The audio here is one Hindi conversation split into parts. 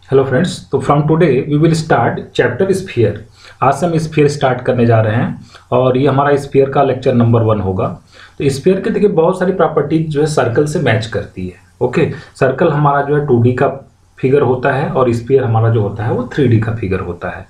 हेलो फ्रेंड्स, तो from today we will start chapter sphere. आज से हम स्फीयर स्टार्ट करने जा रहे हैं और ये हमारा स्फीयर का लेक्चर नंबर 1 होगा। तो स्फीयर के देखिए बहुत सारी प्रॉपर्टीज जो है सर्कल से मैच करती है। ओके, सर्कल हमारा जो है 2D का फिगर होता है और स्फीयर हमारा जो होता है वो 3D का फिगर होता है।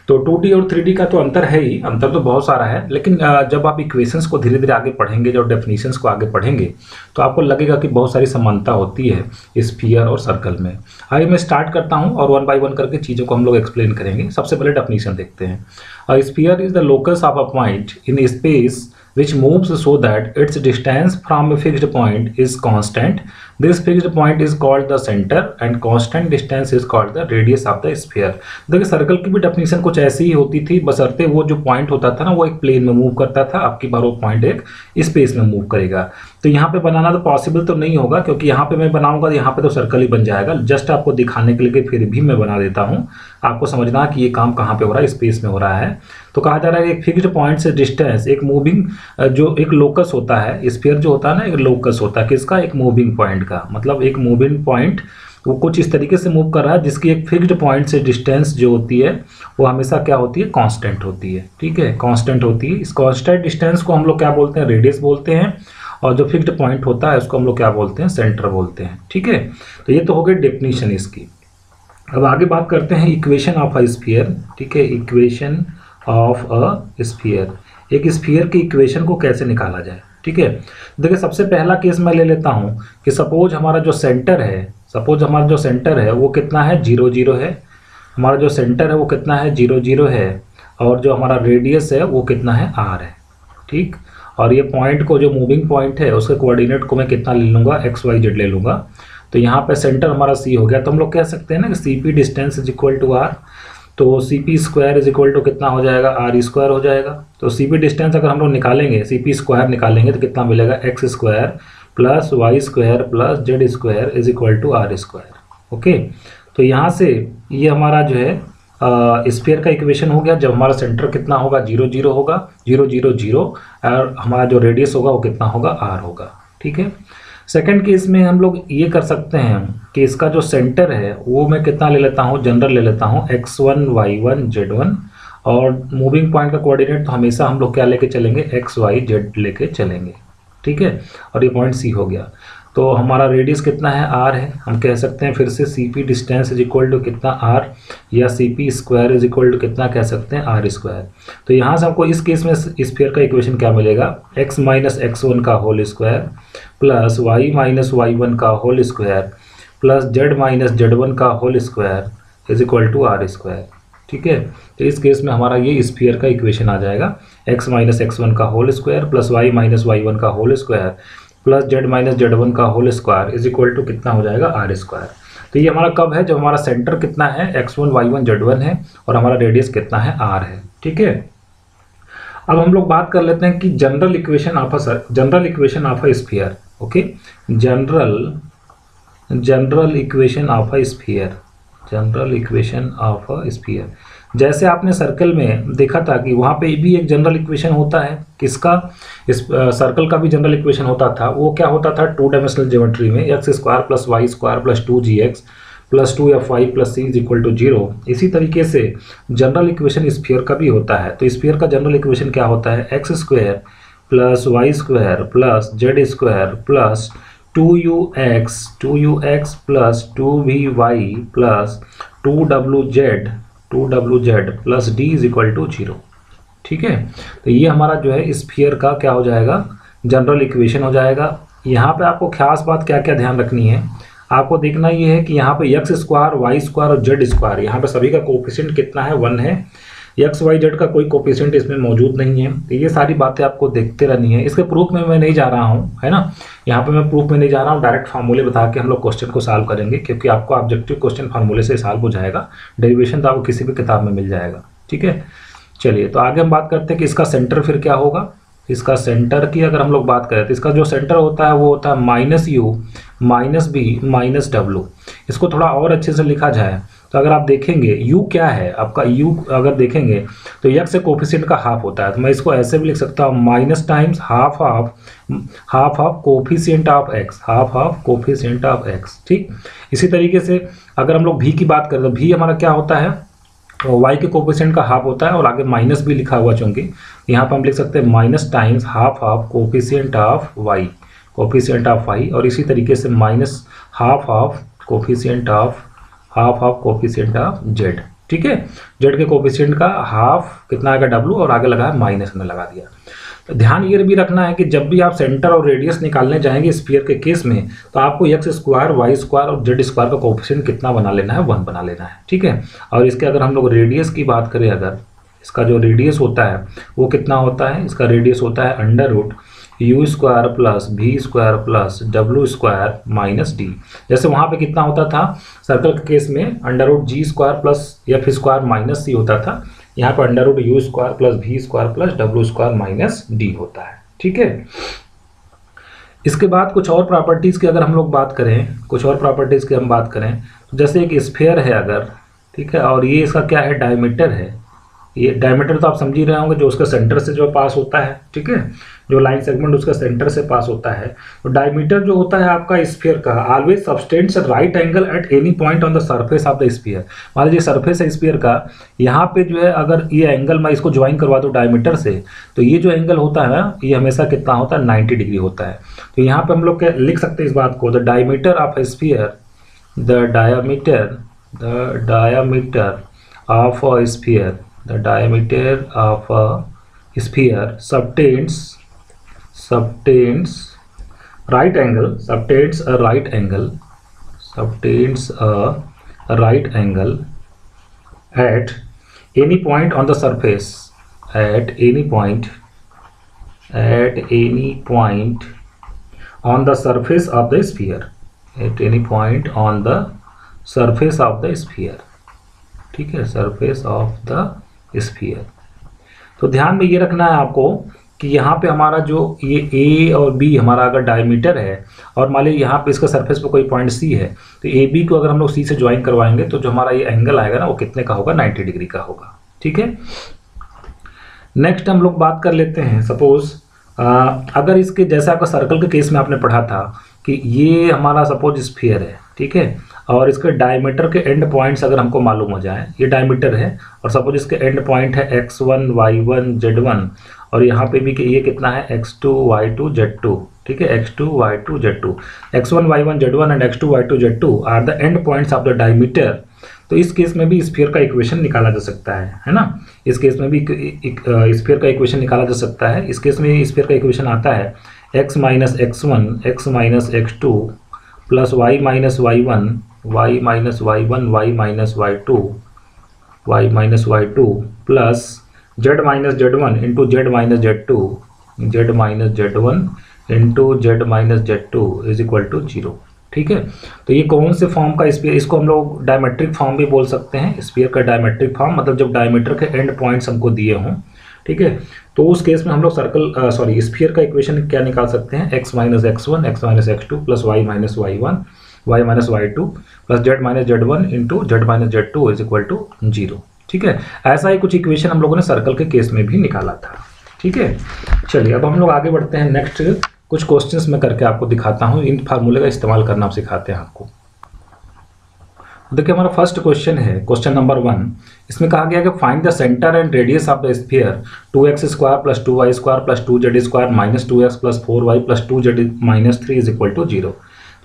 तो 2D और 3D का तो अंतर है ही, अंतर तो बहुत सारा है, लेकिन जब आप इक्वेशंस को धीरे धीरे आगे पढ़ेंगे, जब डेफिनेशंस को आगे पढ़ेंगे तो आपको लगेगा कि बहुत सारी समानता होती है स्फीयर और सर्कल में। आइए मैं स्टार्ट करता हूं और 1 बाय 1 करके चीज़ों को हम लोग एक्सप्लेन करेंगे। सबसे पहले डेफिनेशन देखते हैं। A sphere is the locus of a point in space which moves so that its distance from a fixed point is constant. This fixed point is called the center and constant distance is called the radius of the sphere. देखिए सर्कल की भी डेफिनेशन कुछ ऐसी ही होती थी, बशर्ते वो जो पॉइंट होता था ना वो एक प्लेन में मूव करता था, आपकी बार वो पॉइंट एक स्पेस में मूव करेगा। तो यहाँ पे बनाना तो पॉसिबल तो नहीं होगा, क्योंकि यहाँ पे मैं बनाऊंगा तो यहाँ पे तो सर्कल ही बन जाएगा। जस्ट आपको दिखाने के लिए फिर भी मैं बना देता हूँ, आपको समझना कि ये काम कहाँ पे हो रहा है, स्पेस में हो रहा है। तो कहा जा रहा है एक फिक्स्ड पॉइंट से डिस्टेंस, एक मूविंग जो एक लोकस होता है, स्फीयर जो होता है ना एक लोकस होता है किसका, एक मूविंग पॉइंट का। मतलब एक मूविंग पॉइंट वो कुछ इस तरीके से मूव कर रहा है जिसकी एक फिक्स्ड पॉइंट से डिस्टेंस जो होती है वो हमेशा क्या होती है, कांस्टेंट होती है। ठीक है, कांस्टेंट होती है। इस कांस्टेंट डिस्टेंस को हम लोग क्या बोलते हैं, रेडियस बोलते हैं, और जो फिक्स्ड पॉइंट होता है उसको हम लोग क्या बोलते हैं, सेंटर बोलते हैं। ठीक है, तो ये तो हो गई डेफिनेशन इसकी। अब आगे बात करते हैं इक्वेशन ऑफ अ स्फीयर। ठीक है, इक्वेशन ऑफ अ स्फीयर, एक स्फीयर की इक्वेशन को कैसे निकाला जाए। ठीक है, देखिए सबसे पहला केस मैं ले लेता हूँ कि सपोज हमारा जो सेंटर है, वो कितना है, 0 0 है। हमारा जो सेंटर है वो कितना है, 0 0 है, और जो हमारा रेडियस है वो कितना है, r है। ठीक, और ये पॉइंट को, जो मूविंग पॉइंट है उसके कोऑर्डिनेट को मैं कितना ले लूँगा, XYZ ले लूँगा। तो यहाँ पे सेंटर हमारा C हो गया। तो हम लोग कह सकते हैं ना कि CP distance is equal to R। तो CP square is equal to कितना हो जाएगा, R स्क्वायर हो जाएगा। तो CP डिस्टेंस अगर हम लोग निकालेंगे, CP स्क्वायर निकालेंगे तो कितना मिलेगा, X square plus y square plus z square is equal to R square. Okay, तो यहाँ से ये हमारा जो है स्फीयर का इक्वेशन हो गया। जब हमारा सेंटर कितना होगा, 0 0 होगा, 0 0 0, और हमारा जो रेडियस होगा वो कितना होगा, R होगा। ठीक है, सेकंड केस में हम लोग ये कर सकते हैं कि इसका जो सेंटर है वो मैं कितना ले लेता हूँ, जनरल ले लेता हूँ, x1 y1 z1, और मूविंग पॉइंट का कोऑर्डिनेट तो हमेशा हम लोग क्या लेके चलेंगे, x y z लेके चलेंगे। ठीक है, और ये पॉइंट C हो गया। तो हमारा रेडियस कितना है, R है। हम कह सकते हैं फिर से CP distance is equal to कितना, R, या CP square is equal to कितना कह सकते हैं, R स्क्वायर। तो यहाँ से हमको इस केस में स्फीयर का इक्वेशन क्या मिलेगा, x माइनस x1 का whole square plus y minus y1 का whole square plus z minus z1 का whole square is equal to R square. ठीक है, तो इस केस में हमारा ये स्फीयर का इक्वेशन आ जाएगा, x माइनस x1 का whole square plus y minus y1 का whole square plus z minus z1 का whole square is equal to कितना हो जाएगा, R स्क्वायर। तो ये हमारा कब है, जब हमारा सेंटर कितना है, x1 y1 z1 है और हमारा रेडियस कितना है, R है। ठीक है, अब हम लोग बात कर लेते हैं कि general equation of a sphere. Okay, general equation of a sphere. जैसे आपने सर्कल में देखा था कि वहाँ पे भी एक जनरल इक्वेशन होता है, किसका, इस सर्कल का भी जनरल इक्वेशन होता था। वो क्या होता था, 2 डायमेंशनल ज्योमेट्री में x square plus y square plus 2gx plus 2fy plus c is equal to 0। इसी तरीके से जनरल इक्वेशन स्फीयर का भी होता है। तो स्फीयर का जनरल इक्वेशन क्या होता है, x square plus y square plus z square plus 2ux plus 2vy plus 2wz plus d is equal to 0। ठीक है, तो ये हमारा जो है स्फीयर का क्या हो जाएगा, जनरल इक्वेशन हो जाएगा। यहाँ पे आपको खास बात क्या क्या ध्यान रखनी है, आपको देखना ये है कि यहाँ पे x स्क्वायर वाई स्क्वायर और जेड स्क्वायर, यहाँ पे सभी का कोफिशिएंट कितना है, 1 है। एक्स वाई जेड का कोई कोफिशिएंट इसमें मौजूद नहीं है। तो ये सारी बातें आपको देखते रहनी है। इसके प्रूफ में मैं नहीं जा रहा हूँ, है ना, यहाँ पे मैं प्रूफ में नहीं जा रहा हूँ, डायरेक्ट फार्मूले बता के हम लोग क्वेश्चन को सॉल्व करेंगे, क्योंकि आपको ऑब्जेक्टिव क्वेश्चन फार्मूले से सॉल्व हो जाएगा, डेरिवेशन तो आपको किसी भी किताब में मिल जाएगा। ठीक है, चलिए तो आगे हम बात करते हैं कि इसका सेंटर फिर क्या होगा। इसका सेंटर की अगर हम लोग बात करें तो इसका जो सेंटर होता है वो होता है minus u minus b minus डब्लू। इसको थोड़ा और अच्छे से लिखा जाए तो अगर आप देखेंगे u क्या है आपका, u अगर देखेंगे तो x से कोफिशिएंट का हाफ होता है, तो मैं इसको ऐसे भी लिख सकता हूँ minus times half half coefficient of x, half coefficient of x। ठीक, इसी तरीके से अगर हम लोग v की बात करें तो v हमारा क्या होता है, y के कोफिशिएंट का हाफ होता है और आगे माइनस भी लिखा हुआ, चूंकि यहाँ पर हम लिख सकते हैं minus times half coefficient of y, coefficient of y, और इसी तरीके से minus half coefficient of coefficient of z। ठीक है, z के कोफिशिएंट का हाफ कितना आएगा w, और आगे लगा है माइनस में लगा दिया। तो ध्यान ये भी रखना है कि जब भी आप सेंटर और रेडियस निकालने जाएंगे स्फीयर के केस में तो आपको x स्क्वायर वाई स्क्वायर और z स्क्वायर का कोफिशिएंट कितना बना लेना है, 1 बना लेना है। ठीक है, और इसके अगर हम लोग रेडियस की बात करें, अगर इसका जो रेडियस होता है वो कितना होता है, इसका रेडियस होता है under root you square plus we square plus W square minus d. जैसे वहाँ पे कितना होता था सर्कल के केस में, under root G square plus F square minus C होता था, यहाँ पर under root you square plus we square plus W square minus D होता है। ठीक है, इसके बाद कुछ और प्रॉपर्टीज़ की अगर हम लोग बात करें, कुछ और प्रॉपर्टीज़ की हम बात करें तो जैसे एक स्फीयर है अगर, ठीक है, और ये इसका क्या है, डायमीटर है। ये डायमीटर तो आप समझ ही रहे होंगे, जो उसका सेंटर से जो पास होता है, ठीक है, जो लाइन सेगमेंट उसका सेंटर से पास होता है। तो डायमीटर जो होता है आपका स्फीयर का always subtends right angle at any point on the surface of the sphere. मान लीजिए सरफेस है स्फीयर का, यहाँ पे जो है अगर ये एंगल मैं इसको ज्वाइन करवा दूँ डायमीटर से, तो ये जो एंगल होता है ना ये हमेशा कितना होता है, 90 डिग्री होता है। तो यहाँ पे हम लोग लिख सकते हैं इस बात को, the diameter of A sphere, the diameter of a sphere, the diameter of a sphere subtends right angle, subtends a right angle at any point on the surface, at any point on the surface of the sphere, at any point on the surface of the sphere। ठीक है, surface of the स्फीयर। तो ध्यान में ये रखना है आपको कि यहाँ पे हमारा जो ये ए और बी हमारा अगर डायमीटर है और मान लीजिए यहाँ पे इसका सरफेस पे कोई पॉइंट सी है, तो ए बी को अगर हम लोग सी से ज्वाइन करवाएंगे तो जो हमारा ये एंगल आएगा ना वो कितने का होगा, 90 डिग्री का होगा। ठीक है, नेक्स्ट हम लोग बात कर लेते हैं, सपोज अगर इसके जैसे आपका सर्कल के केस में आपने पढ़ा था कि ये हमारा सपोज स्फीयर है, ठीक है, और इसके डायमीटर के एंड पॉइंट्स अगर हमको मालूम हो जाए, ये डायमीटर है और सपोज इसके एंड पॉइंट है x1 y1 z1, और यहाँ पे भी कि ये कितना है x2 y2 z2। ठीक है, x2 y2 z2, x1 y1 z1 and x2 y2 z2 are the end points of the diameter. तो इस केस में भी स्फीयर का इक्वेशन निकाला जा सकता है ना, इस केस में भी स्फीयर का इक्वेशन निकाला जा सकता है। इस केस में स्फीयर का इक्वेशन आता है x minus x1 x minus x2 plus y minus y1 y minus y1 y minus y2 plus z minus z1 into z minus z2 z minus z1 into z minus z2 is equal to 0। ठीक है, तो ये कौन से फॉर्म का स्फीयर, इसको हम लोग डायमेट्रिक फॉर्म भी बोल सकते हैं। स्फीयर का डायमेट्रिक फॉर्म मतलब जब डायमीटर के एंड पॉइंट्स हमको दिए हों, ठीक है, तो उस केस में हम लोग स्फीयर का इक्वेशन क्या निकाल सकते हैं, x minus x1 x minus x2 plus y minus y1 y minus y2 plus z minus z1 into z minus z2 is equal to 0। ठीक है, ऐसा ही कुछ इक्वेशन हम लोगों ने सर्कल के केस में भी निकाला था। ठीक है, चलिए अब हम लोग आगे बढ़ते हैं। नेक्स्ट कुछ क्वेश्चंस में करके आपको दिखाता हूँ, इन फार्मूले का इस्तेमाल करना आप सिखाते हैं आपको। देखिए हमारा फर्स्ट क्वेश्चन है, क्वेश्चन नंबर 1। इसमें कहा गया कि find the centre and radius of the sphere 2x square plus 2y square plus 2z square minus 2x plus 4y plus 2z minus 3 is equal to 0।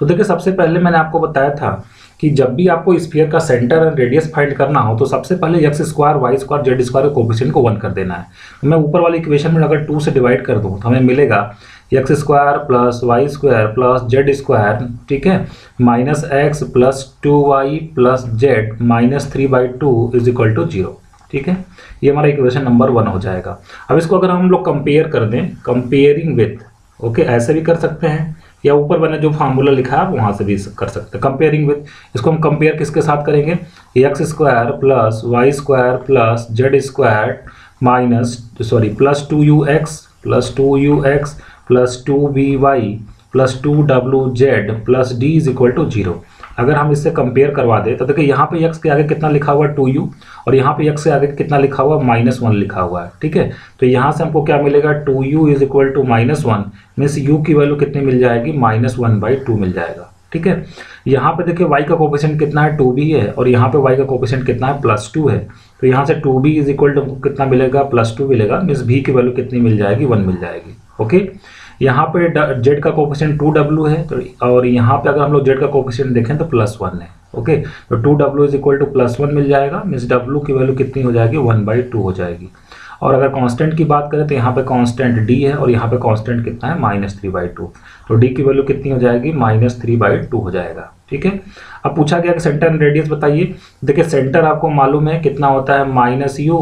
तो देखिए सबसे पहले मैंने आपको बताया था कि जब भी आपको स्फीयर का सेंटर एंड रेडियस फाइंड करना हो तो सबसे पहले x square y square z square के कोफिशिएंट को 1 कर देना है। तो मैं ऊपर वाली इक्वेशन में अगर 2 से डिवाइड कर दूँ तो हमें मिलेगा x square plus y square plus z square, ठीक है, minus x plus 2y plus z minus 3/2 is equal to 0। ठीक है, ये हमारा इक्वेशन नंबर 1 हो जाएगा। अब इसको अगर हम लोग कंपेयर कर दें, कंपेयरिंग विथ, ओके, ऐसे भी कर सकते हैं या ऊपर मैंने जो फार्मूला लिखा है वहाँ से भी कर सकते हैं। कंपेयरिंग विथ, इसको हम कंपेयर किसके साथ करेंगे, x square plus y square plus z square plus 2ux plus 2ux plus 2by plus 2wz plus d is equal to 0। अगर हम इससे कंपेयर करवा दें तो देखिए यहाँ पे x के आगे कितना लिखा हुआ है 2u और यहाँ पे x के आगे कितना लिखा हुआ है -1 लिखा हुआ है। ठीक है, तो यहाँ से हमको क्या मिलेगा 2u is equal to -1 means u की वैल्यू कितनी मिल जाएगी -1/2 मिल जाएगा। ठीक है, यहाँ पे देखिए y का कोफिशिएंट कितना है 2b है और यहाँ पे y का कोफिशिएंट कितना है +2 है। तो यहाँ से 2b इज इक्वल टू कितना मिलेगा +2 मिलेगा मीन्स b की वैल्यू कितनी मिल जाएगी 1 मिल जाएगी। ओके, यहाँ पे z का कोफिशिएंट 2w है तो और यहाँ पे अगर हम लोग z का कोफिशिएंट देखें तो +1 है। ओके, तो 2w इज इक्वल टू +1 मिल जाएगा मीन्स w की वैल्यू कितनी हो जाएगी 1/2 हो जाएगी। और अगर कांस्टेंट की बात करें तो यहाँ पे कांस्टेंट d है और यहाँ पे कांस्टेंट कितना है -3/2, तो d की वैल्यू कितनी हो जाएगी -3/2 हो जाएगा। ठीक है, अब पूछा गया कि सेंटर एंड रेडियस बताइए। देखिए सेंटर आपको मालूम है कितना होता है -u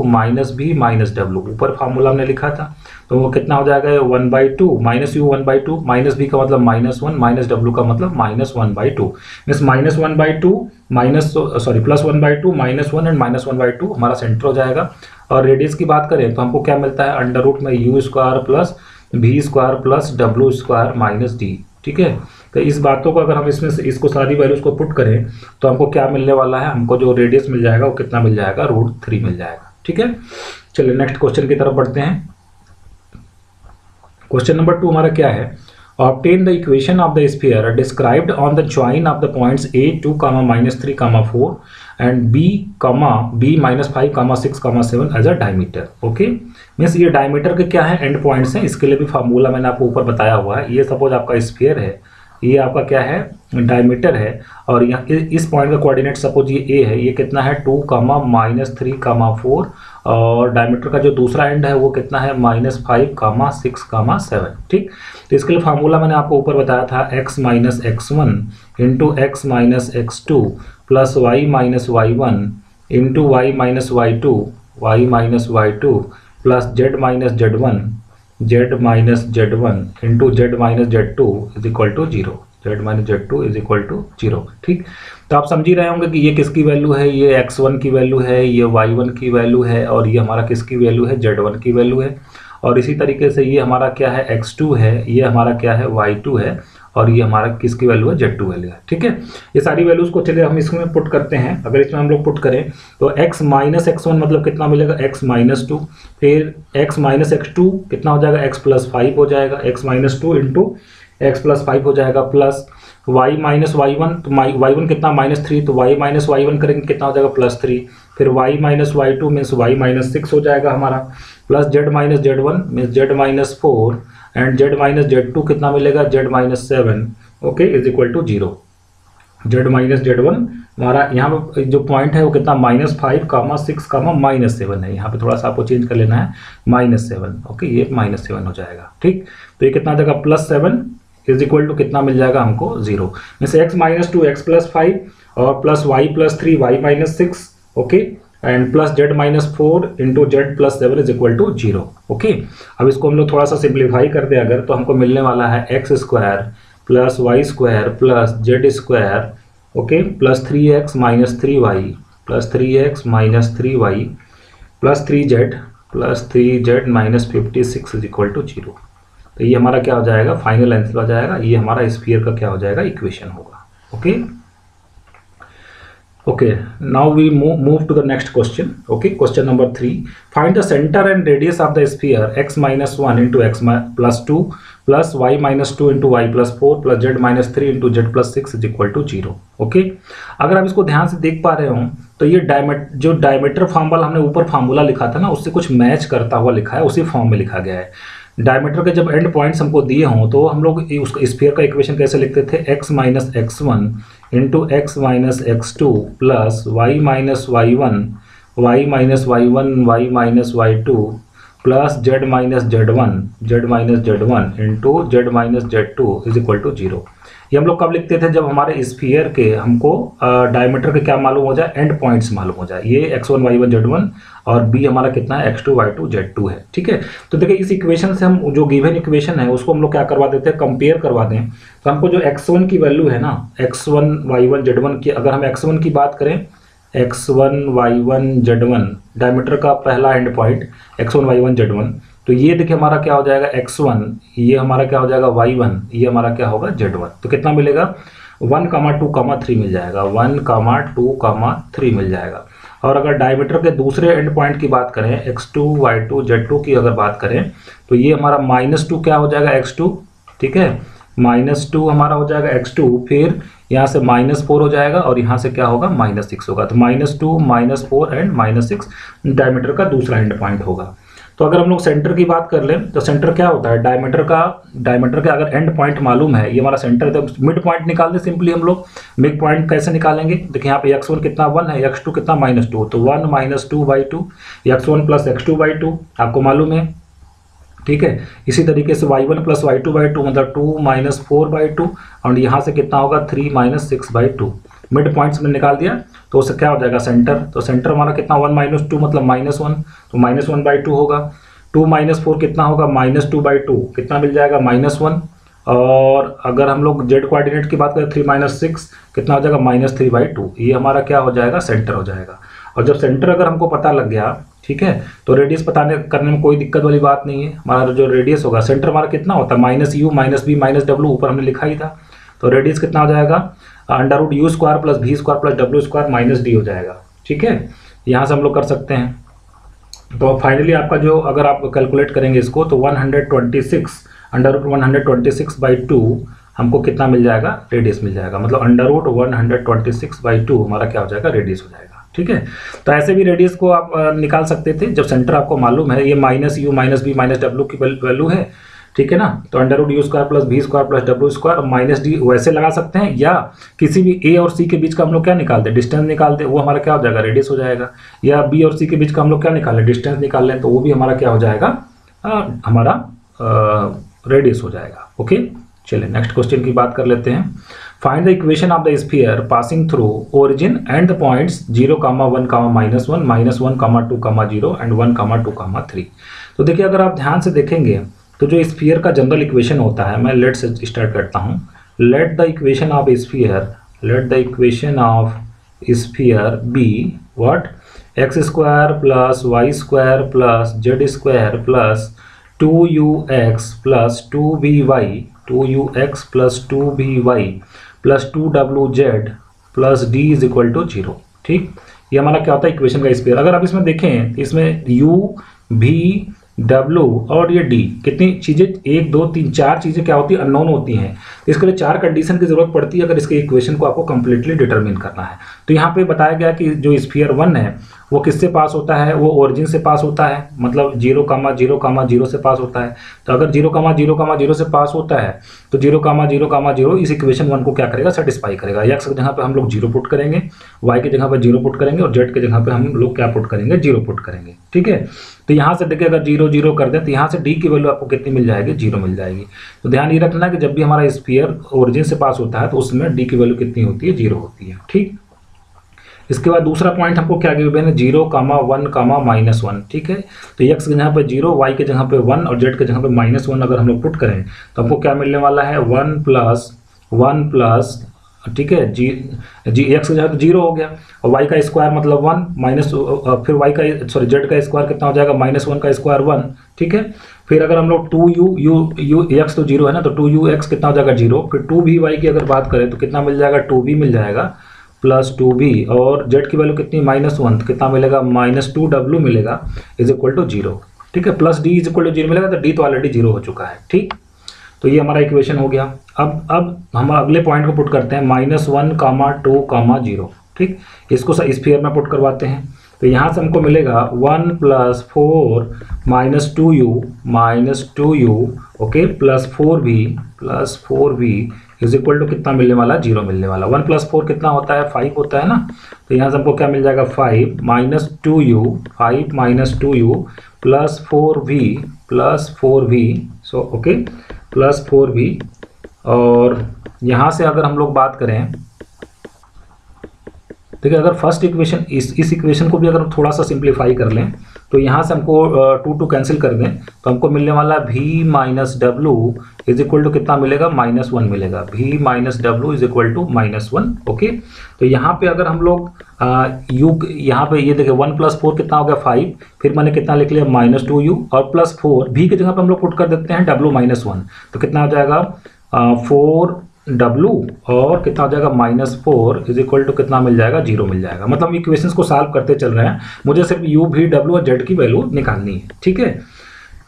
-b -w, ऊपर फार्मूला हमने लिखा था तो वो कितना हो जाएगा 1/2 -u 1/2 -b का मतलब -1 -w का मतलब -1/2 मीन्स -1/2 +1/2 -1 एंड -1/2 हमारा सेंटर हो जाएगा। और रेडियस की बात करें तो हमको क्या मिलता है √ में u² plus v² plus w² - d। ठीक है, तो इस बातों को अगर हम इसमें से इसको सारी वैल्यूज को पुट करें तो हमको क्या मिलने वाला है, हमको जो रेडियस मिल जाएगा वो कितना मिल जाएगा √3 मिल जाएगा। ठीक है, चलिए नेक्स्ट क्वेश्चन की तरफ बढ़ते हैं। क्वेश्चन नंबर 2 हमारा क्या है, obtain the equation of the sphere described on the join of the points a 2, -3, 4 and b, -5, 6, 7 as a diameter। Okay, means ये डायमीटर के क्या है एंड पॉइंट्स हैं, इसके लिए भी फार्मूला मैंने आपको ऊपर बताया हुआ है। ये सपोज आपका स्फीयर है, ये आपका क्या है डायमीटर है और यहाँ इस पॉइंट का कोऑर्डिनेट सपोज ये a है, ये कितना है 2, -3, 4 और डायमीटर का जो दूसरा एंड है वो कितना है -5, 6, 7। ठीक, तो इसके लिए फार्मूला मैंने आपको ऊपर बताया था x - x1 into x - x2 plus y - y1 into y - y2 plus z - z1 into z - z2 is equal to 0, z - z2 is equal to 0। ठीक, तो आप समझ ही रहे होंगे कि ये किसकी वैल्यू है, ये x1 की वैल्यू है, ये y1 की वैल्यू है और ये हमारा किसकी वैल्यू है z1 की वैल्यू है। और इसी तरीके से ये हमारा क्या है x2 है, ये हमारा क्या है y2 है और ये हमारा किसकी वैल्यू है z2 वैल्यू है। ठीक है, ये सारी वैल्यूज को चलिए हम इसमें पुट करते हैं। अगर इसमें हम लोग पुट करें तो x - x1 मतलब कितना मिलेगा x - 2, फिर x - x2 कितना हो जाएगा x + 5 हो जाएगा, x - 2 इंटू x + 5 हो जाएगा प्लस y - y1 तो y1 कितना -3 तो y - y1 करेंगे कितना हो जाएगा +3, फिर y - y2 मीन्स y - 6 हो जाएगा हमारा plus z - z1 means z - 4 and z - z2 कितना मिलेगा z - 7। Okay, is equal to 0। z - z1 हमारा यहाँ पे जो पॉइंट है वो कितना -5, 6, -7 है। यहाँ पे थोड़ा सा आपको चेंज कर लेना है -7। ओके, ये -7 हो जाएगा। ठीक, तो ये कितना आ जाएगा +7 इज इक्वल टू कितना मिल जाएगा हमको 0 मीन्स x - 2 x + 5 और plus y + 3 y - 6। Okay, and plus z - 4 into z + 7 is equal to 0। Okay, अब इसको हम लोग थोड़ा सा सिंप्लीफाई कर दें अगर तो हमको मिलने वाला है x² plus y² plus z²। Okay, plus 3x - 3y plus 3x - 3y plus 3z plus 3z - 56 is equal to 0। तो ये हमारा क्या हो जाएगा फाइनल आंसर हो जाएगा, ये हमारा स्फीयर का क्या हो जाएगा इक्वेशन होगा। Okay, okay, now we move to the next question। okay, question number 3, find the center and radius of the sphere x - 1 into x + 2 plus y - 2 into y + 4 plus z - 3 into z + 6 is equal to 0। Okay, अगर आप इसको ध्यान से देख पा रहे हो तो ये जो डायमीटर फार्मूला हमने ऊपर फार्मूला लिखा था ना उससे कुछ मैच करता हुआ लिखा है, उसी फॉर्म में लिखा गया है। डायमीटर के जब एंड पॉइंट्स हमको दिए हों तो हम लोग उसका स्फीयर का इक्वेशन कैसे लिखते थे x - x1 into x - x2 plus y - y1 y - y1 y - y2 plus z - z1 into z - z2 is equal to 0। ये हम लोग कब लिखते थे जब हमारे स्फीयर के हमको डायमीटर के क्या मालूम हो जाए एंड पॉइंट्स मालूम हो जाए। ये x1 y1 z1 और b हमारा कितना है x2 y2 z2 है। ठीक है, तो देखिए इस इक्वेशन से हम जो गिवन इक्वेशन है उसको हम लोग क्या करवा देते हैं कंपेयर करवा दें तो हमको जो x1 की वैल्यू है ना x1 y1 z1 की, अगर हम x1 की बात करें x1 y1 z1 डायमीटर का पहला and point x1 y1 z1 तो ये देखिए हमारा क्या हो जाएगा x1, ये हमारा क्या हो जाएगा y1, ये हमारा क्या होगा z1। तो कितना मिलेगा 1, 2, 3 मिल जाएगा, 1, 2, 3 मिल जाएगा। और अगर डायमीटर के दूसरे एंड पॉइंट की बात करें x2, y2, z2 की अगर बात करें तो ये हमारा -2 क्या हो जाएगा x2, ठीक है, -2 हमारा हो जाएगा x2, फिर यहाँ से -4 हो जाएगा और यहाँ से क्या होगा -6 होगा। तो -2, -4 एंड -6 डायमीटर का दूसरा एंड पॉइंट होगा। तो अगर हम लोग सेंटर की बात कर लें तो सेंटर क्या होता है, डायमीटर का अगर एंड पॉइंट मालूम है, ये हमारा सेंटर है, तो मिड पॉइंट निकाल दे सिंपली हम लोग। मिड पॉइंट कैसे निकालेंगे, देखिए यहाँ पे x1 कितना 1 है, x2 कितना -2, तो 1 - 2/2 x1 + x2/2 आपको मालूम है, ठीक है। इसी तरीके से y1 + y2/2 मतलब 2 - 4/2 और यहाँ से कितना होगा 3 - 6/2। मिड पॉइंट्स में निकाल दिया तो उससे क्या हो जाएगा सेंटर, तो सेंटर हमारा कितना 1 - 2 मतलब -1, तो -1/2 होगा। 2 - 4 कितना होगा -2/2, कितना मिल जाएगा -1। और अगर हम लोग z कोऑर्डिनेट की बात करें 3 - 6 कितना हो जाएगा -3/2, ये हमारा क्या हो जाएगा सेंटर हो जाएगा। और जब सेंटर अगर हमको पता लग गया, ठीक है, तो रेडियस करने में कोई दिक्कत वाली बात नहीं है। हमारा जो रेडियस होगा सेंटर हमारा कितना होता है -u -b -w, ऊपर हमने लिखा ही था। तो रेडियस कितना हो जाएगा √u² + v² + w² - d हो जाएगा, ठीक है। यहाँ से हम लोग कर सकते हैं। तो फाइनली आपका जो अगर आप कैलकुलेट करेंगे इसको तो 126 √126/2 हमको कितना मिल जाएगा रेडियस मिल जाएगा, मतलब √126/2 हमारा क्या हो जाएगा रेडियस हो जाएगा, ठीक है। तो ऐसे भी रेडियस को आप निकाल सकते थे जब सेंटर आपको मालूम है, ये -u -b -w की वैल्यू है, ठीक है ना। तो √u² + v² + w² - d वैसे लगा सकते हैं, या किसी भी a और c के बीच का हम लोग क्या निकालते हैं डिस्टेंस निकालते हैं, वो हमारा क्या हो जाएगा रेडियस हो जाएगा। या b और c के बीच का हम लोग क्या निकालें डिस्टेंस निकाल लें, तो वो भी हमारा क्या हो जाएगा हमारा रेडियस हो जाएगा। ओके, चलिए नेक्स्ट क्वेश्चन की बात कर लेते हैं। Find the equation of the sphere passing through origin and the points 0, 1, -1, -1, -2, 0 and 1, 2, 3। तो देखिए अगर आप ध्यान से देखेंगे तो जो स्फीयर का जनरल इक्वेशन होता है, मैं लेट से स्टार्ट करता हूँ। Let the equation of sphere be what x² + y² + z² + 2ux + 2by 2ux + 2by + 2wz + d = 0, ठीक। ये हमारा क्या होता है इक्वेशन का स्फीयर। अगर आप इसमें देखें इसमें u, v, w और ये d कितनी चीज़ें 1, 2, 3, 4 चीज़ें क्या होती है अननोन होती हैं। इसके लिए 4 कंडीशन की जरूरत पड़ती है अगर इसके इक्वेशन को आपको कंप्लीटली डिटरमिन करना है। तो यहाँ पे बताया गया कि जो स्फीयर 1 है वो किससे पास होता है, वो ओरिजिन से पास होता है, मतलब 0, 0, 0 से पास होता है। तो अगर 0, 0, 0 से पास होता है तो 0, 0, 0 इस इक्वेशन 1 को क्या करेगा सेटिस्फाई करेगा। x की जगह पे हम लोग 0 पुट करेंगे, y की जगह पे 0 पुट करेंगे और z की जगह पे हम लोग क्या पुट करेंगे 0 पुट करेंगे, ठीक है। तो यहाँ से देखिए अगर 0, 0 कर दें तो यहाँ से d की वैल्यू आपको कितनी मिल जाएगी 0 मिल जाएगी। तो ध्यान ये रखना कि जब भी हमारा स्फीयर ओरिजिन से पास होता है तो उसमें d की वैल्यू कितनी होती है 0 होती है, ठीक। इसके बाद दूसरा पॉइंट हमको क्या गिवन है 0, 1, -1, ठीक है। तो x की जगह पे 0, y की जगह पे 1 और z की जगह पे -1 अगर हम लोग पुट करें तो हमको क्या मिलने वाला है 1 प्लस, ठीक है, जी x की जगह पे 0 हो गया और y का स्क्वायर मतलब 1 माइनस फिर y का z का स्क्वायर कितना हो जाएगा -1 का स्क्वायर 1, ठीक है। फिर अगर हम लोग 2u x तो 0 है ना, तो 2ux कितना हो जाएगा 0, फिर 2by की अगर बात करें तो कितना मिल जाएगा 2b मिल जाएगा प्लस 2b और z की वैल्यू कितनी -1 तो कितना मिलेगा -2w मिलेगा = 0, ठीक है। प्लस d = 0 मिलेगा, तो d तो ऑलरेडी 0 हो चुका है, ठीक। तो ये हमारा इक्वेशन हो गया। अब हम अगले पॉइंट को पुट करते हैं -1, 2, 0, ठीक। इसको स्फीयर में पुट करवाते हैं तो यहाँ से हमको मिलेगा 1 + 4 -2u ओके प्लस 4v = कितना मिलने वाला 0 मिलने वाला। 1 + 4 कितना होता है 5 होता है ना, तो यहाँ से हमको क्या मिल जाएगा 5 - 2u plus 4v so okay plus 4v। और यहाँ से अगर हम लोग बात करें देखिए अगर फर्स्ट इक्वेशन इस इक्वेशन को भी अगर थोड़ा सा सिंप्लीफाई कर लें तो यहाँ से हमको 2 कैंसिल कर दें तो हमको मिलने वाला v माइनस डब्लू इज इक्वल टू कितना मिलेगा, -1 मिलेगा। v माइनस डब्लू इज इक्वल टू -1। ओके, तो यहाँ पे अगर हम लोग u यहाँ पे ये देखें 1 + 4 कितना हो गया 5, फिर मैंने कितना लिख लिया -2u और +4 v की जगह पे हम लोग पुट कर देते हैं w-1, तो कितना हो जाएगा 4w और कितना हो जाएगा -4 इज इक्वल टू कितना मिल जाएगा 0 मिल जाएगा। मतलब इक्वेशंस को सॉल्व करते चल रहे हैं, मुझे सिर्फ u, v, w और z की वैल्यू निकालनी है। ठीक है,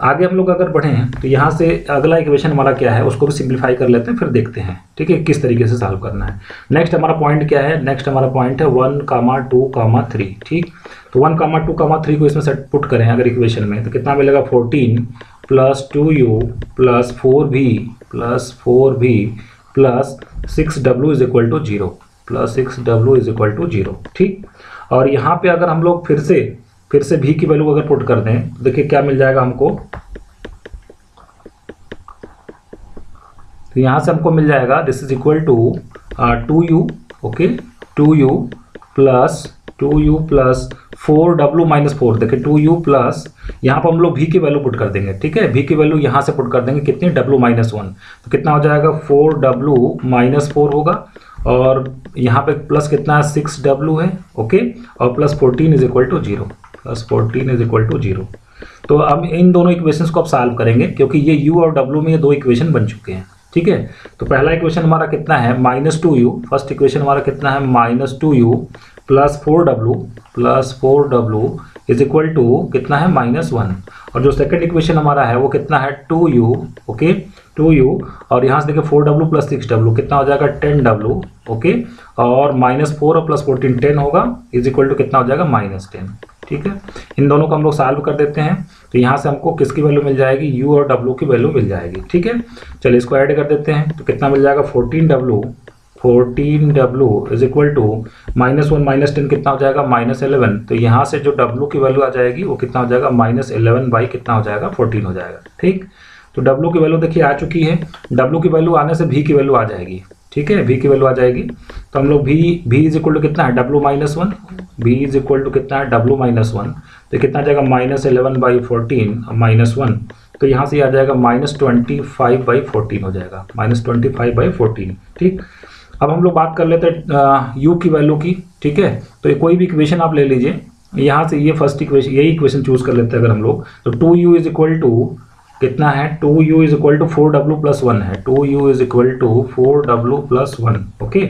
आगे हम लोग अगर बढ़ें तो यहाँ से अगला इक्वेशन हमारा क्या है उसको भी सिंप्लीफाई कर लेते हैं, फिर देखते हैं ठीक है किस तरीके से सॉल्व करना है। नेक्स्ट हमारा पॉइंट क्या है, नेक्स्ट हमारा पॉइंट है 1, 2, 3। ठीक, तो 1, 2, 3 को इसमें सेट पुट करें अगर इक्वेशन में तो कितना मिलेगा 14 + 2u + 4v + 4v + 6w is equal to 0 + 6w is equal to 0। ठीक, और यहाँ पे अगर हम लोग फिर से v की वैल्यू अगर पुट कर दें तो देखिए क्या मिल जाएगा हमको, तो यहाँ से हमको मिल जाएगा this is equal to 2u। Okay, 2u + 4w - 4। देखिए 2u प्लस यहाँ पर हम लोग v की वैल्यू पुट कर देंगे। ठीक है, v की वैल्यू यहाँ से पुट कर देंगे कितनी, w-1, तो कितना हो जाएगा 4w - 4 होगा और यहाँ पे प्लस कितना है 6w है। ओके, और +14 is equal to 0 +14 is equal to 0। तो अब इन दोनों इक्वेशंस को अब सॉल्व करेंगे क्योंकि ये u और w में ये दो इक्वेशन बन चुके हैं। ठीक है, तो पहला इक्वेशन हमारा कितना है -2u, फर्स्ट इक्वेशन हमारा कितना है -2u + 4w is equal to कितना है -1, और जो सेकंड इक्वेशन हमारा है वो कितना है 2u। ओके, 2u और यहाँ से देखिए 4w + 6w कितना हो जाएगा 10w। ओके, और -4 और +14 10 होगा इज इक्वल टू कितना हो जाएगा -10। ठीक है, इन दोनों को हम लोग सॉल्व कर देते हैं तो यहाँ से हमको किसकी वैल्यू मिल जाएगी, u और w की वैल्यू मिल जाएगी। ठीक है, चलिए इसको ऐड कर देते हैं तो कितना मिल जाएगा 14w इज इक्वल टू -1 - 10 कितना हो जाएगा -11। तो यहाँ से जो w की वैल्यू आ जाएगी वो कितना हो जाएगा -11 बाई कितना हो जाएगा 14 हो जाएगा। ठीक, तो w की वैल्यू देखिए आ चुकी है, w की वैल्यू आने से v की वैल्यू आ जाएगी। ठीक है, v की वैल्यू आ जाएगी तो हम लोग v इज इक्वल टू कितना है w-1, v is equal to कितना है w-1, तो कितना आ जाएगा -11/14 -1, तो यहाँ से आ जाएगा -25/14 हो जाएगा -25/14। ठीक, अब हम लोग बात कर लेते हैं u की वैल्यू की। ठीक है, तो ये कोई भी इक्वेशन आप ले लीजिए, यहाँ से ये फर्स्ट इक्वेशन यही इक्वेशन चूज कर लेते हैं अगर हम लोग, तो 2u इज इक्वल टू कितना है 2u is equal to 4w + 1 है, 2u is equal to 4w + 1। Okay,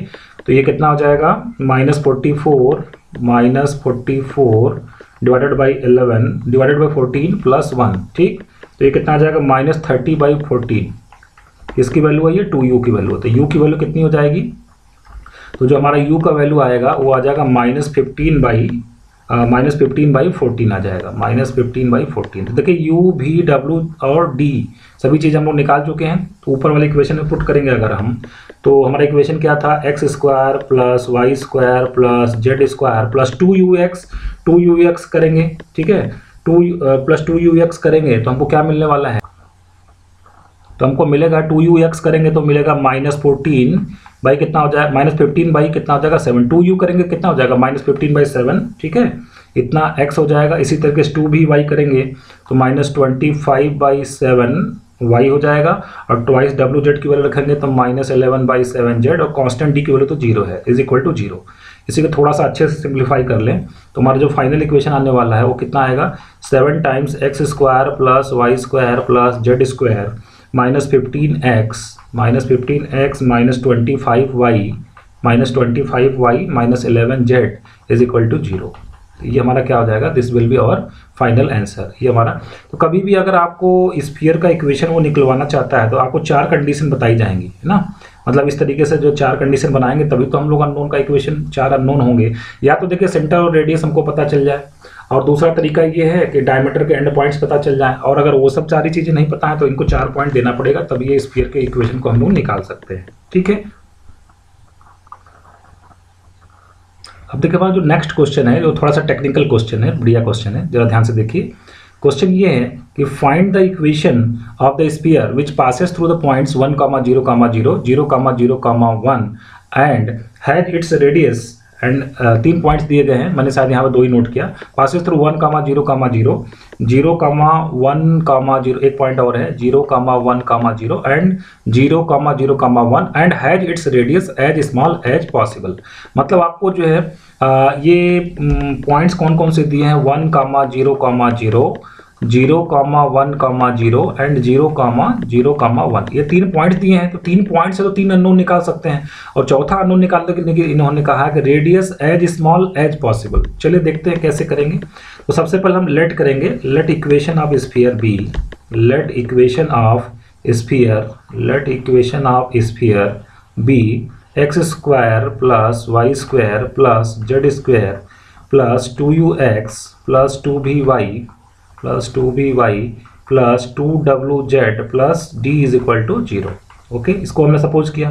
तो ये कितना हो जाएगा -44 डिवाइडेड बाई 11 डिवाइडेड बाई 14 + 1। ठीक, तो ये कितना आ जाएगा -30/14, इसकी वैल्यू है ये 2u की वैल्यू, तो u की वैल्यू कितनी हो जाएगी, तो जो हमारा u का वैल्यू आएगा वो आ जाएगा -15/14 आ जाएगा -15/14। तो देखिए u, v, w और d सभी चीज़ हम लोग निकाल चुके हैं, तो ऊपर वाले इक्वेशन में पुट करेंगे अगर हम, तो हमारा इक्वेशन क्या था x² + y² + z² + 2ux करेंगे। ठीक है, 2 + 2ux करेंगे तो हमको क्या मिलने वाला है, तो हमको मिलेगा 2ux करेंगे तो मिलेगा -14 बाई कितना हो जाएगा -15 बाई कितना हो जाएगा 7, 2u करेंगे कितना हो जाएगा -15/7। ठीक है, इतना x हो जाएगा। इसी तरीके से 2vy करेंगे तो -25/7 y हो जाएगा, और ट्वाइस wz की वैल्यू रखेंगे तो -11/7z, और कांस्टेंट d की वैल्यू तो 0 है इज इक्वल टू 0। इसी को थोड़ा सा अच्छे से सिंप्लीफाई कर लें तो हमारा जो फाइनल इक्वेशन आने वाला है वो कितना आएगा 7 times x² + y² + z² -15x -25y -11z is equal to 0। ये हमारा क्या हो जाएगा, this will be our final answer. ये हमारा, तो कभी भी अगर आपको स्फीयर का इक्वेशन वो निकलवाना चाहता है तो आपको 4 कंडीशन बताई जाएंगी, है ना। मतलब इस तरीके से जो 4 कंडीशन बनाएंगे तभी तो हम लोग अननोन का इक्वेशन 4 अननोन होंगे। या तो देखिए सेंटर और रेडियस हमको पता चल जाए, और दूसरा तरीका ये है कि डायमीटर के एंड पॉइंट्स पता चल जाए, और अगर वो सब 4 ही चीज़ें नहीं पता है तो इनको 4 पॉइंट देना पड़ेगा, तभी ये स्फीयर के इक्वेशन को हम लोग निकाल सकते हैं। ठीक है, अब देखिए हमारा जो नेक्स्ट क्वेश्चन है जो थोड़ा सा टेक्निकल क्वेश्चन है, बढ़िया क्वेश्चन है, जरा ध्यान से देखिए। क्वेश्चन ये है कि find the equation of the sphere which passes through the points 1, 0, 0, 0, 1 and has its radius and 3 points दिए गए हैं, मैंने शायद यहाँ पर 2 ही नोट किया। पासेस थ्रू 1, 0, 0, 0, 1, 0, एक पॉइंट और है 0, 1, 0 and 0, 0, 1 and has its radius as small as possible. मतलब आपको जो है ये पॉइंट्स कौन कौन से दिए हैं, 1, 0, 0, 0, 1, 0 एंड 0, 0, 1, ये 3 पॉइंट दिए हैं। तो 3 पॉइंट से तो 3 अननोन निकाल सकते हैं, और चौथा अननोन निकालने के लिए इन्होंने कहा है कि radius as small as possible. चलिए देखते हैं कैसे करेंगे। तो सबसे पहले हम लेट करेंगे, let equation of sphere be, let equation of sphere be x square plus y square plus z square plus 2ux plus 2by plus 2by plus 2wz plus d is equal to 0। Okay, इसको हमने सपोज किया।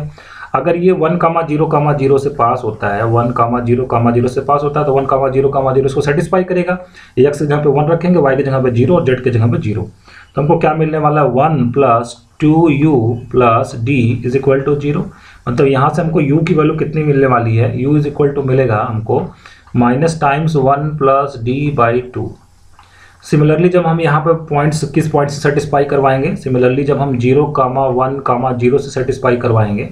अगर ये 1, 0, 0 से पास होता है, 1, 0, 0 से पास होता है, तो 1, 0, 0 इसको सेटिस्फाई करेगा। x की जगह पे 1 रखेंगे, y की जगह पे 0 और z की जगह पे 0। तो हमको क्या मिलने वाला है, 1 plus 2u plus d is equal to 0। मतलब यहाँ से हमको u की वैल्यू कितनी मिलने वाली है, u इज इक्वल टू मिलेगा हमको minus times 1 plus d by 2। Similarly जब हम यहाँ पे पॉइंट्स किस पॉइंट से सेटिस्फाई करवाएंगे, सिमिलरली जब हम 0, 1, 0 से सेटिस्फाई करवाएंगे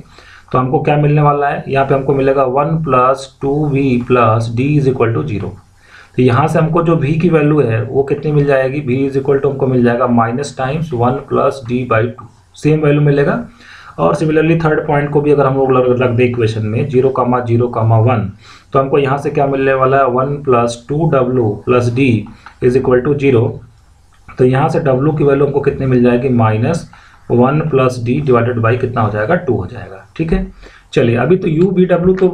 तो हमको क्या मिलने वाला है, यहाँ पे हमको मिलेगा 1 plus 2v plus d is equal to 0। तो यहाँ से हमको जो v की वैल्यू है वो कितनी मिल जाएगी, v इज इक्वल टू हमको मिल जाएगा minus times 1 plus d by 2, same value मिलेगा। और सिमिलरली थर्ड पॉइंट को भी अगर हम लोग रख दें इक्वेशन में 0, 0, 1, तो हमको यहाँ से क्या मिलने वाला है, 1 plus 2w plus d is equal to 0। तो यहाँ से w की वैल्यू हमको कितनी मिल जाएगी, minus 1 plus d divided by कितना हो जाएगा, 2 हो जाएगा। ठीक है, चलिए अभी तो u v w तो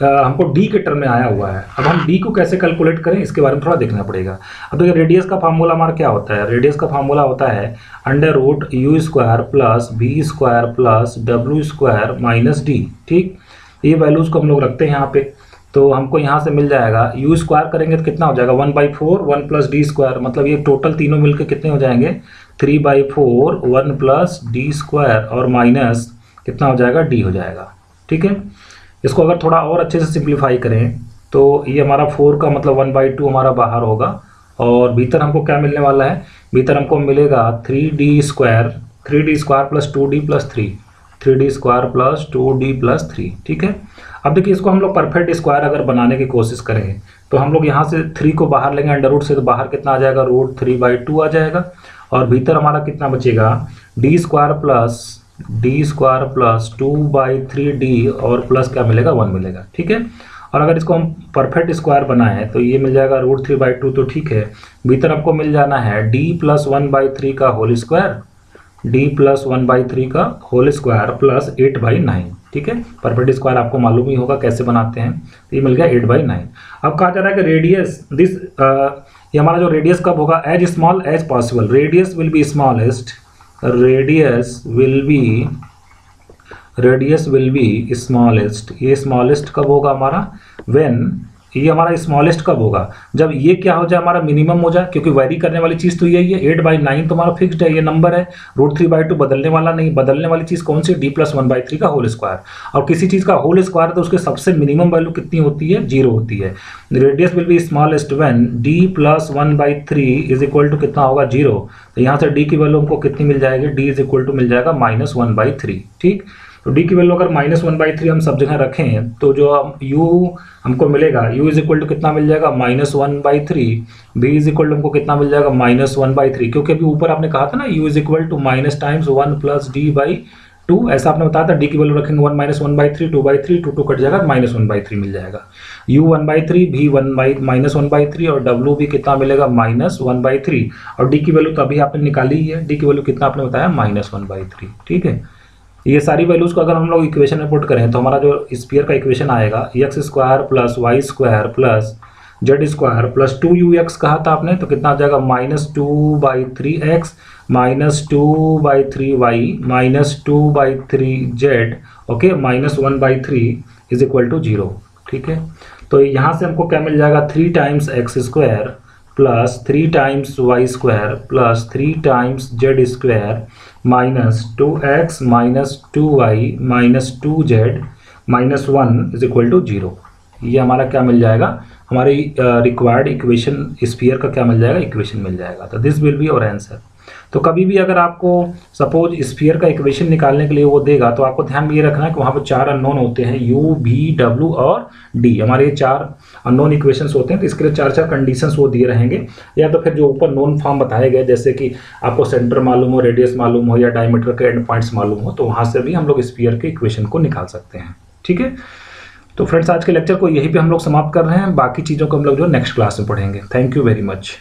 हमको d के टर्म में आया हुआ है। अब हम d को कैसे कैलकुलेट करें इसके बारे में थोड़ा देखना पड़ेगा। अब देखिए रेडियस का फार्मूला हमारा क्या होता है, रेडियस का फार्मूला होता है √u square plus v square plus w square minus d। ठीक, ये वैल्यूज को हम लोग रखते हैं यहाँ पे। तो हमको यहाँ से मिल जाएगा u स्क्वायर करेंगे तो कितना हो जाएगा, 1/4 1 प्लस d स्क्वायर, मतलब ये टोटल तीनों मिलकर कितने हो जाएंगे, 3/4 1 प्लस d स्क्वायर और माइनस कितना हो जाएगा, d हो जाएगा। ठीक है, इसको अगर थोड़ा और अच्छे से सिंप्लीफाई करें तो ये हमारा 4 का मतलब 1/2 हमारा बाहर होगा, और भीतर हमको क्या मिलने वाला है, भीतर हमको मिलेगा 3d square plus 2d plus 3, 3d square plus 2d plus 3। ठीक है, अब देखिए इसको हम लोग परफेक्ट स्क्वायर अगर बनाने की कोशिश करें तो हम लोग यहाँ से 3 को बाहर लेंगे अंडर रूट से, तो बाहर कितना आ जाएगा, √3/2 आ जाएगा, और भीतर हमारा कितना बचेगा, d स्क्वायर प्लस 2/3d और प्लस क्या मिलेगा, 1 मिलेगा। ठीक है, और अगर इसको हम परफेक्ट स्क्वायर बनाएं तो ये मिल जाएगा √3/2, तो ठीक है, भीतर आपको मिल जाना है d प्लस 1/3 का होल स्क्वायर, d प्लस 1/3 का होल स्क्वायर प्लस 8/9। ठीक है, परफेक्ट स्क्वायर आपको मालूम ही होगा कैसे बनाते हैं, तो ये मिल गया 8/9। अब कहा जा रहा है कि रेडियस ये हमारा जो रेडियस कब होगा, as small as possible, radius will be smallest, radius will be smallest. ये स्मॉलेस्ट कब होगा हमारा, व्हेन, ये हमारा स्मॉलेस्ट कब होगा, जब ये क्या हो जाए, हमारा मिनिमम हो जाए, क्योंकि वेरी करने वाली चीज़ तो यही है, 8/9 तो हमारा फिक्स्ड है, ये नंबर है, √3/2 बदलने वाला नहीं, बदलने वाली चीज़ कौन सी, d प्लस 1/3 का होल स्क्वायर, और किसी चीज़ का होल स्क्वायर तो उसके सबसे मिनिमम वैल्यू कितनी होती है, 0 होती है। Radius will be smallest when d plus 1/3 is equal to कितना होगा, 0। तो यहाँ से d की वैल्यू हमको कितनी मिल जाएगी, d इज इक्वल टू मिल जाएगा -1/3। ठीक, तो d की वैल्यू अगर -1/3 हम सब जगह रखें तो जो u हमको मिलेगा, u इज इक्वल टू कितना मिल जाएगा, -1/3, b इज इक्वल टू हमको कितना मिल जाएगा, -1/3, क्योंकि अभी ऊपर आपने कहा था ना u is equal to minus times 1 plus d/2, ऐसा आपने बताया था। d की वैल्यू रखेंगे 1 -1/3, 2/3, 2 कट जाएगा, -1/3 मिल जाएगा, u 1/3, v -1/3 और w भी कितना मिलेगा, -1/3, और d की वैल्यू तो अभी आपने निकाली ही है, d की वैल्यू कितना आपने बताया, -1/3। ठीक है, ये सारी वैल्यूज को अगर हम लोग इक्वेशन में पुट करें तो हमारा जो स्फीयर का इक्वेशन आएगा, x square plus y square plus z square plus 2ux कहा था आपने, तो कितना आ जाएगा, -2/3x minus 2/3y minus 2/3z, okay, -1/3 is equal to 0। ठीक है, तो यहाँ से हमको क्या मिल जाएगा, 3 times x square plus 3 times y square plus 3 times z square minus 2x minus 2y minus 2z minus 1 is equal to 0। ये हमारा क्या मिल जाएगा, हमारी रिक्वायर्ड इक्वेशन स्फीयर का क्या मिल जाएगा, इक्वेशन मिल जाएगा। तो दिस विल बी और आंसर। तो कभी भी अगर आपको सपोज स्फीयर का इक्वेशन निकालने के लिए वो देगा, तो आपको ध्यान में ये रखना है कि वहाँ पर 4 अननोन होते हैं, U, V, W और D। हमारे ये 4 अननोन इक्वेशंस होते हैं, तो इसके लिए 4 कंडीशंस वो दिए रहेंगे। या तो फिर जो ऊपर नोन फॉर्म बताए गए, जैसे कि आपको सेंटर मालूम हो, रेडियस मालूम हो या डायमीटर के एंड पॉइंट्स मालूम हो, तो वहाँ से भी हम लोग स्फीयर के इक्वेशन को निकाल सकते हैं। ठीक है, तो फ्रेंड्स आज के लेक्चर को यहीं पे हम लोग समाप्त कर रहे हैं। बाकी चीज़ों को हम लोग जो नेक्स्ट क्लास में पढ़ेंगे। Thank you very much.